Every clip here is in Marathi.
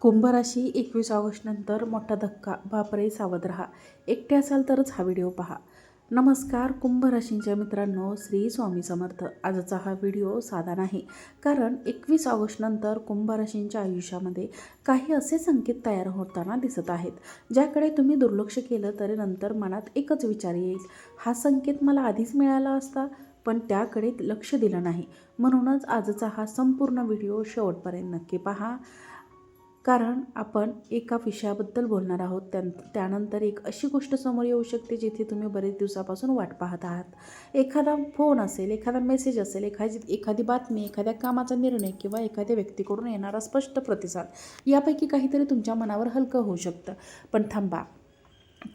कुंभ राशी 21 ऑगस्ट नंतर मोठा धक्का. बापरे, सावध रहा. एकटे असाल तरच हा व्हिडिओ पहा. नमस्कार कुंभ राशींच्या मित्रांनो, श्री स्वामी समर्थ. आजचा हा व्हिडिओ साधा नाही, कारण 21 ऑगस्ट नंतर कुंभ राशींच्या आयुष्यामध्ये काही असे संकेत तयार होताना दिसत आहेत, ज्याकडे तुम्ही दुर्लक्ष केलं तरी नंतर मनात एकच विचार येईल, हा संकेत मला आधीच मिळाला असता, पण त्याकडे लक्ष दिलं नाही. म्हणूनच आजचा हा संपूर्ण व्हिडिओ शेवटपर्यंत नक्की पहा, कारण आपण एका विषयाबद्दल बोलणार आहोत. त्यानंतर एक अशी गोष्ट समोर येऊ शकते जिथे तुम्ही बरेच दिवसापासून वाट पाहत आहात. एखादा फोन असेल, एखादा मेसेज असेल, एखादी बातमी, एखाद्या कामाचा निर्णय किंवा एखाद्या व्यक्तीकडून येणारा स्पष्ट प्रतिसाद, यापैकी काहीतरी तुमच्या मनावर हलकं होऊ शकतं. पण थांबा,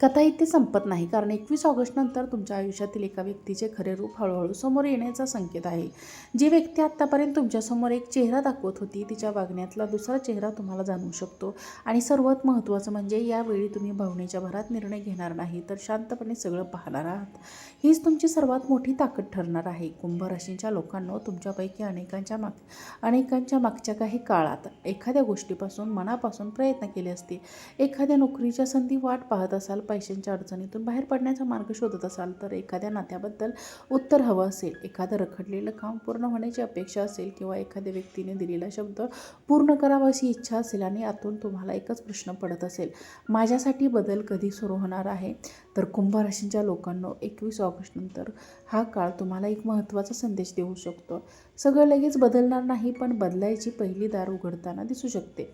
कथा इथे संपत नाही, कारण 21 ऑगस्ट नंतर तुमच्या आयुष्यातील एका व्यक्तीचे खरे रूप हळूहळू समोर येण्याचा संकेत आहे. जी व्यक्ती आत्तापर्यंत तुमच्यासमोर एक चेहरा दाखवत होती, तिच्या वागण्यातला दुसरा चेहरा तुम्हाला जाणवू शकतो. आणि सर्वात महत्त्वाचं म्हणजे यावेळी तुम्ही भावनेच्या भरात निर्णय घेणार नाही, तर शांतपणे सगळं पाहणार आहात. हीच तुमची सर्वात मोठी ताकद ठरणार आहे. कुंभ राशींच्या लोकांनो, तुमच्यापैकी अनेकांच्या मागच्या काही काळात एखाद्या गोष्टीपासून मनापासून प्रयत्न केले असतील. एखाद्या नोकरीच्या संधी वाट पाहत असाल, पैशांच्या अडचणीतून बाहेर पडण्याचा मार्ग शोधत असाल, तर एखाद्या नात्याबद्दल उत्तर हवं असेल, एखादं रखडलेलं काम पूर्ण होण्याची अपेक्षा असेल, किंवा एखाद्या व्यक्तीने दिलेला शब्द पूर्ण करावा अशी इच्छा असेल, आणि यातून तुम्हाला एकच प्रश्न पडत असेल, माझ्यासाठी बदल कधी सुरू होणार आहे? तर कुंभ राशींच्या लोकांनो, 21 ऑगस्ट नंतर हा काळ तुम्हाला एक महत्त्वाचा संदेश देऊ शकतो. सगळं लगेच बदलणार नाही, पण बदलायची पहिली दार उघडताना दिसू शकते.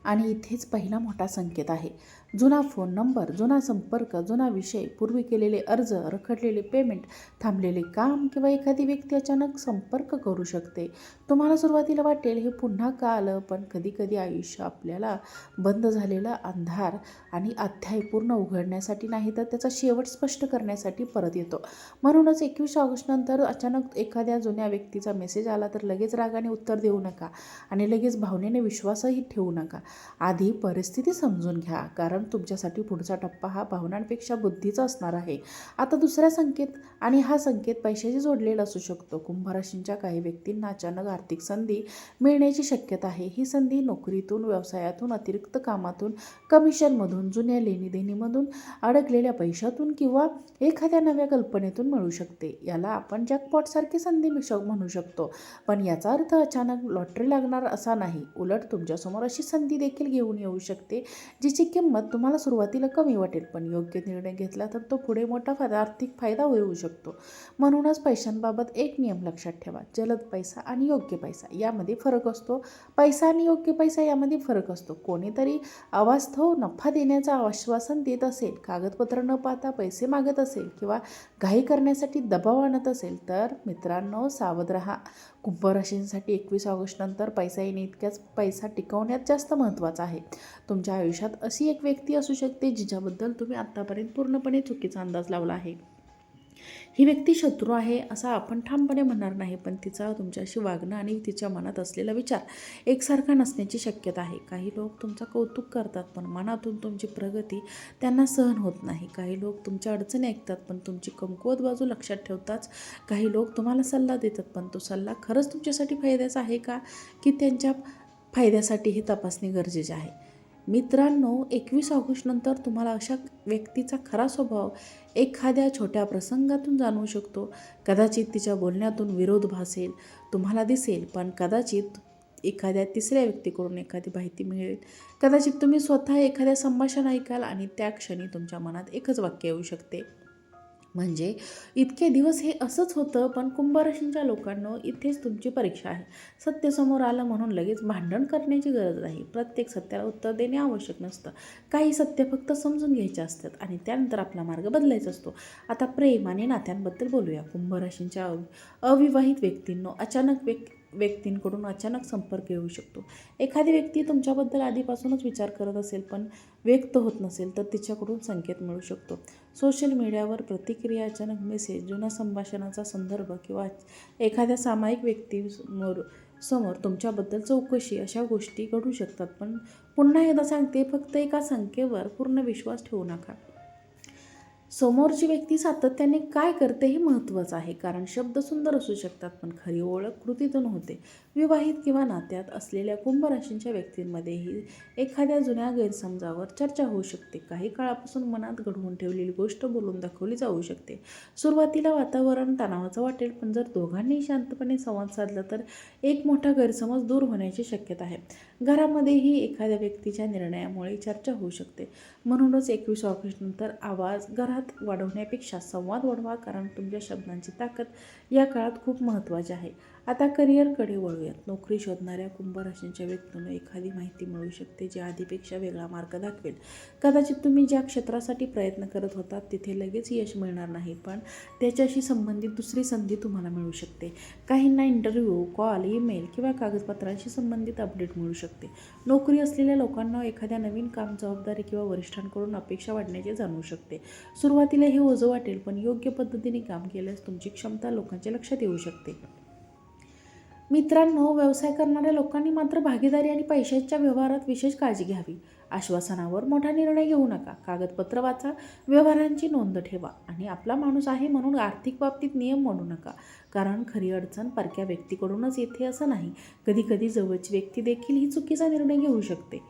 आणि इथेच पहिला मोठा संकेत आहे. जुना फोन नंबर, जुना संपर्क, जुना विषय, पूर्वी केलेले अर्ज, रखडलेले पेमेंट, थांबलेले काम, किंवा एखादी व्यक्ती अचानक संपर्क करू शकते. तुम्हाला सुरुवातीला वाटेल हे पुन्हा का आलं, पण कधीकधी आयुष्य आपल्याला बंद झालेला अंधार आणि अध्याय पूर्ण उघडण्यासाठी नाही, तर त्याचा शेवट स्पष्ट करण्यासाठी परत येतो. म्हणूनच 21 ऑगस्ट नंतर अचानक एखाद्या जुन्या व्यक्तीचा मेसेज आला तर लगेच रागाने उत्तर देऊ नका, आणि लगेच भावनेने विश्वासही ठेवू नका. आधी परिस्थिती समजून घ्या, कारण तुमच्यासाठी पुढचा टप्पा हा भावनांपेक्षा बुद्धीचा असणार आहे. आता दुसरा संकेत, आणि हा संकेत पैशाशी जोडलेला असू शकतो. कुंभ राशींच्या काही व्यक्तींना अचानक आर्थिक संधी मिळण्याची शक्यता आहे. ही संधी नोकरीतून, व्यवसायातून, अतिरिक्त कामातून, कमिशनमधून, जुन्या लेणीदेणीमधून, अडकलेल्या पैशातून, किंवा एखाद्या नव्या कल्पनेतून मिळू शकते. याला आपण जॅकपॉटसारखी संधी म्हणू शकतो. पण याचा अर्थ अचानक लॉटरी लागणार असा नाही. उलट तुमच्यासमोर अशी संधी देखील घेऊन येऊ शकते, जिची किंमत तुम्हाला सुरुवातीला कमी वाटेल, पण योग्य निर्णय घेतला तर तो पुढे मोठा आर्थिक फायदा होऊ शकतो. म्हणूनच पैशांबाबत एक नियम लक्षात ठेवा: जलद पैसा आणि योग्य पैसा यामध्ये फरक असतो. पैसा आणि योग्य पैसा यामध्ये फरक असतो. कोणीतरी अवास्तव नफा देण्याचं आश्वासन देत असेल, कागदपत्र न पाहता पैसे मागत असेल, किंवा घाई करण्यासाठी दबाव आणत असेल, तर मित्रांनो, सावध रहा. कुंभ राशींसाठी 21 ऑगस्ट नंतर पैसा येणे इतक्याच पैसा टिकवण्यात जास्त महत्त्वाचा आहे. तुमच्या आयुष्यात अशी एक व्यक्ती असू शकते, जिच्याबद्दल तुम्ही आत्तापर्यंत पूर्णपणे चुकीचा अंदाज लावला आहे. ही व्यक्ती शत्रू आहे असं आपण ठामपणे म्हणणार नाही, पण तिचा तुमच्याशी वागणं आणि तिच्या मनात असलेला विचार एकसारखा नसण्याची शक्यता आहे. काही लोक तुमचं कौतुक करतात, पण मनातून तुमची प्रगती त्यांना सहन होत नाही. काही लोक तुमच्या अडचणी ऐकतात, पण तुमची कमकुवत बाजू लक्षात ठेवताच. काही लोक तुम्हाला सल्ला देतात, पण तो सल्ला खरंच तुमच्यासाठी फायद्याचा आहे का, की त्यांच्या फायद्यासाठी ही तपासणी गरजेची आहे. मित्रांनो, 21 ऑगस्ट नंतर तुम्हाला अशा व्यक्तीचा खरा स्वभाव एखाद्या छोट्या प्रसंगातून जाणवू शकतो. कदाचित तिच्या बोलण्यातून विरोध भासेल, तुम्हाला दिसेल, पण कदाचित एखाद्या तिसऱ्या व्यक्तीकडून एखादी माहिती मिळेल. कदाचित तुम्ही स्वतः एखाद्या संभाषण ऐकाल, आणि त्या क्षणी तुमच्या मनात एकच वाक्य येऊ शकते, म्हणजे इतके दिवस हे असंच होतं. पण कुंभ राशींच्या लोकांनो, इथेच तुमची परीक्षा आहे. सत्य समोर आलं म्हणून लगेच भांडण करण्याची गरज नाही. प्रत्येक सत्याला उत्तर देणे आवश्यक नसतं. काही सत्य फक्त समजून घ्यायचे असतात, आणि त्यानंतर आपला मार्ग बदलायचा असतो. आता प्रेम आणि नात्यांबद्दल बोलूया. कुंभ राशींच्या अविवाहित व्यक्तींकडून अचानक संपर्क येऊ शकतो. एखादी व्यक्ती तुमच्याबद्दल आधीपासूनच विचार करत असेल, पण व्यक्त होत नसेल, तर तिच्याकडून संकेत मिळू शकतो. सोशल मीडियावर प्रतिक्रिया, अचानक मेसेज, जुन्या संभाषणाचा संदर्भ, किंवा एखाद्या सामायिक समोर तुमच्याबद्दल चौकशी, अशा गोष्टी घडू शकतात. पण पुन्हा एकदा सांगते, फक्त एका संख्येवर पूर्ण विश्वास ठेवू नका. समोरची व्यक्ती सातत्याने काय करते हे महत्त्वाचं आहे, कारण शब्द सुंदर असू शकतात पण खरी ओळख कृतीतून होते. विवाहित किंवा नात्यात असलेल्या कुंभ राशींच्या व्यक्तींमध्येही एखाद्या जुन्या गैरसमजावर चर्चा होऊ शकते. काही काळापासून मनात घडवून ठेवलेली गोष्ट बोलून दाखवली जाऊ शकते. सुरुवातीला वातावरण तणावाचं वाटेल, पण जर दोघांनी शांतपणे संवाद साधला तर एक मोठा गैरसमज दूर होण्याची शक्यता आहे. घरामध्येही एखाद्या व्यक्तीच्या निर्णयामुळे चर्चा होऊ शकते. म्हणूनच 21 ऑगस्ट नंतर आवाज घरात वाढवण्यापेक्षा संवाद वाढवा, कारण तुमच्या शब्दांची ताकद या काळात खूप महत्त्वाची आहे. आता करिअरकडे वळूयात. नोकरी शोधणाऱ्या कुंभ राशींच्या व्यक्तींना एखादी माहिती मिळू शकते जी आधीपेक्षा वेगळा मार्ग दाखवेल. कदाचित तुम्ही ज्या क्षेत्रासाठी प्रयत्न करत होतात तिथे लगेच यश मिळणार नाही, पण त्याच्याशी संबंधित दुसरी संधी तुम्हाला मिळू शकते. काहींना इंटरव्ह्यू, कॉल, ईमेल किंवा कागदपत्रांशी संबंधित अपडेट मिळू शकते. नोकरी असलेल्या लोकांना एखाद्या नवीन काम, जबाबदारी किंवा वरिष्ठांकडून अपेक्षा वाढण्याचे जाणवू शकते. सुरुवातीला हे ओझं वाटेल, पण योग्य पद्धतीने काम केल्यास तुमची क्षमता लोकांच्या लक्षात येऊ शकते. मित्रांनो, व्यवसाय करणाऱ्या लोकांनी मात्र भागीदारी आणि पैशांच्या व्यवहारात विशेष काळजी घ्यावी. आश्वासनावर मोठा निर्णय घेऊ नका. कागदपत्र वाचा, व्यवहारांची नोंद ठेवा आणि आपला माणूस आहे म्हणून आर्थिक बाबतीत नियम मोडू नका, कारण खरी अडचण परक्या व्यक्तीकडूनच येते असं नाही. कधीकधी जवळची व्यक्ती देखील ही चुकीचा निर्णय घेऊ शकते.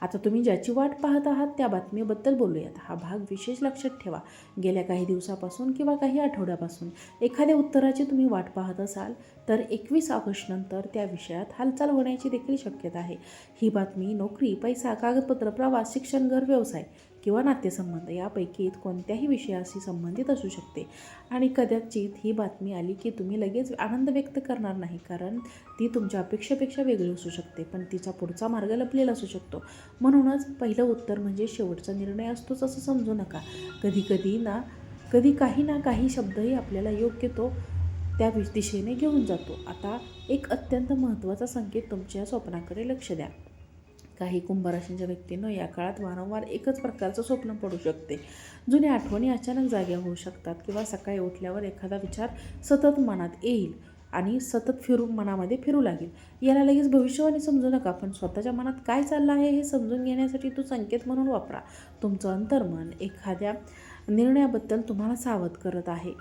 आता तुम्ही ज्याची वाट पाहत आहात त्या बातमीबद्दल बोलूयात. हा भाग विशेष लक्षात ठेवा. गेल्या काही दिवसापासून किंवा काही आठवड्यापासून एखाद्या उत्तराची तुम्ही वाट पाहत असाल तर 21 ऑगस्ट नंतर त्या विषयात हालचाल होण्याची देखील शक्यता आहे. ही बातमी नोकरी, पैसा, कागदपत्र, प्रवास, शिक्षण, घर, व्यवसाय किंवा नातेसंबंध यापैकी कोणत्याही विषयाशी संबंधित असू शकते. आणि कदाचित ही बातमी आली की तुम्ही लगेच आनंद व्यक्त करणार नाही, कारण ती तुमच्या अपेक्षेपेक्षा वेगळी असू शकते, पण तिचा पुढचा मार्ग लपलेला असू शकतो. म्हणूनच पहिलं उत्तर म्हणजे शेवटचा निर्णय असतोच असं समजू नका. कधी काही ना काही शब्दही आपल्याला योग्य तो त्या दिशेने घेऊन जातो. आता एक अत्यंत महत्त्वाचा संकेत, तुमच्या स्वप्नाकडे लक्ष द्या. काही कुंभ राशींच्या व्यक्तींना या काळात वारंवार एकच प्रकारचं स्वप्न पडू शकते. जुन्या आठवणी अचानक जाग्या होऊ शकतात किंवा सकाळी उठल्यावर एखादा विचार सतत मनात येईल आणि सतत मनामध्ये फिरू लागेल. याला लगेच भविष्यवाणी समजू नका, पण स्वतःच्या मनात काय चाललं आहे हे समजून घेण्यासाठी तो संकेत म्हणून वापरा. तुमचं अंतर्मन एखाद्या निर्णयाबद्दल तुम्हाला सावध करत आहे,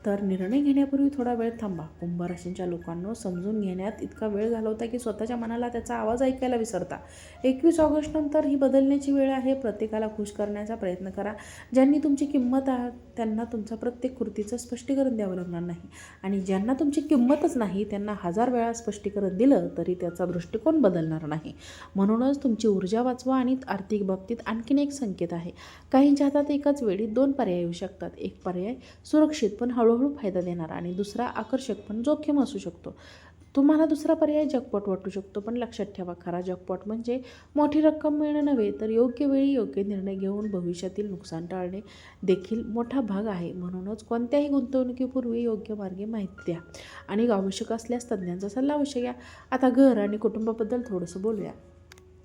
तर निर्णय घेण्यापूर्वी थोडा वेळ थांबा. कुंभ राशींच्या लोकांना समजून घेण्यात इतका वेळ घालवता की स्वतःच्या मनाला त्याचा आवाज ऐकायला विसरता. 21 ऑगस्ट नंतर ही बदलण्याची वेळ आहे. प्रत्येकाला खुश करण्याचा प्रयत्न करा. ज्यांनी तुमची किंमत आहात त्यांना तुमच्या प्रत्येक कृतीचं स्पष्टीकरण द्यावं लागणार नाही, आणि ज्यांना तुमची किंमतच नाही त्यांना 1000 वेळा स्पष्टीकरण दिलं तरी त्याचा दृष्टिकोन बदलणार नाही. म्हणूनच तुमची ऊर्जा वाचवा. आणि आर्थिक बाबतीत आणखीन एक संकेत आहे. काहींच्या हातात एकाच वेळी 2 पर्याय येऊ शकतात. एक पर्याय सुरक्षित पण हळूहळू फायदा देणार आणि दुसरा आकर्षक पण जोखीम असू शकतो. तुम्हाला दुसरा पर्याय जॅकपॉट वाटू शकतो, पण लक्षात ठेवा, खरा जॅकपॉट म्हणजे मोठी रक्कम मिळणं नव्हे, तर योग्य वेळी योग्य निर्णय घेऊन भविष्यातील नुकसान टाळणे देखील मोठा भाग आहे. म्हणूनच कोणत्याही गुंतवणुकीपूर्वी योग्य मार्गे माहिती द्या आणि आवश्यक असल्यास तज्ज्ञांचा सल्ला अवश्य घ्या. आता घर आणि कुटुंबाबद्दल थोडंसं बोलूया.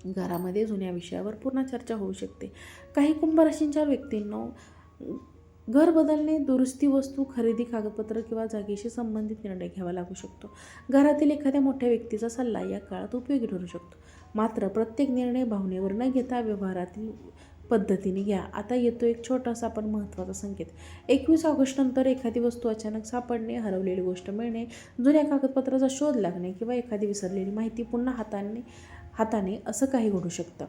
घरामध्ये जुन्या विषयावर पुन्हा चर्चा होऊ शकते. काही कुंभ राशींच्या व्यक्तींना घर बदलणे, दुरुस्ती, वस्तू खरेदी, कागदपत्र किंवा जागेशी संबंधित निर्णय घ्यावा लागू शकतो. घरातील एखाद्या मोठ्या व्यक्तीचा सल्ला या काळात उपयोगी ठरू शकतो. मात्र प्रत्येक निर्णय भावनेवर न घेता व्यवहारातील पद्धतीने घ्या. आता येतो एक छोटासा पण महत्त्वाचा संकेत. 21 ऑगस्ट नंतर एखादी वस्तू अचानक सापडणे, हरवलेली गोष्ट मिळणे, जुन्या कागदपत्राचा शोध लागणे किंवा एखादी विसरलेली माहिती पुन्हा हाताने असं काही घडू शकतं.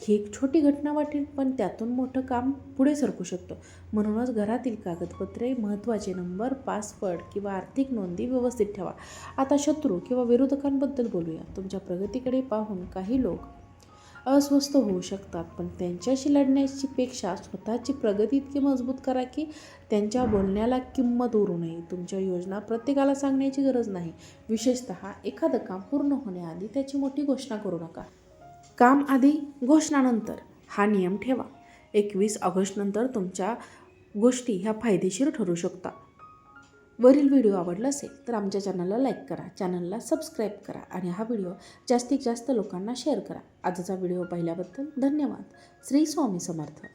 ही एक छोटी घटना वाटेल, पण त्यातून मोठं काम पुढे सरकू शकतं. म्हणूनच घरातील कागदपत्रे, महत्त्वाचे नंबर, पासवर्ड किंवा आर्थिक नोंदी व्यवस्थित ठेवा. आता शत्रू किंवा विरोधकांबद्दल बोलूया. तुमच्या प्रगतीकडे पाहून काही लोक अस्वस्थ होऊ शकतात, पण त्यांच्याशी लढण्याची पेक्षा स्वतःची प्रगती इतकी मजबूत करा की त्यांच्या बोलण्याला किंमत उरू नये. तुमच्या योजना प्रत्येकाला सांगण्याची गरज नाही. विशेषतः एखादं काम पूर्ण होण्याआधी त्याची मोठी घोषणा करू नका. काम आधी, घोषणा नंतर हा नियम ठेवा. 21 ऑगस्ट नंतर तुमच्या गोष्टी ह्या फायदेशीर ठरू शकतात. वरील व्हिडिओ आवडला असेल तर आमच्या चॅनलला लाईक करा, चॅनलला सबस्क्राईब करा आणि हा व्हिडिओ जास्तीत जास्त लोकांना शेअर करा. आजचा व्हिडिओ पाहिल्याबद्दल धन्यवाद. श्री स्वामी समर्थ.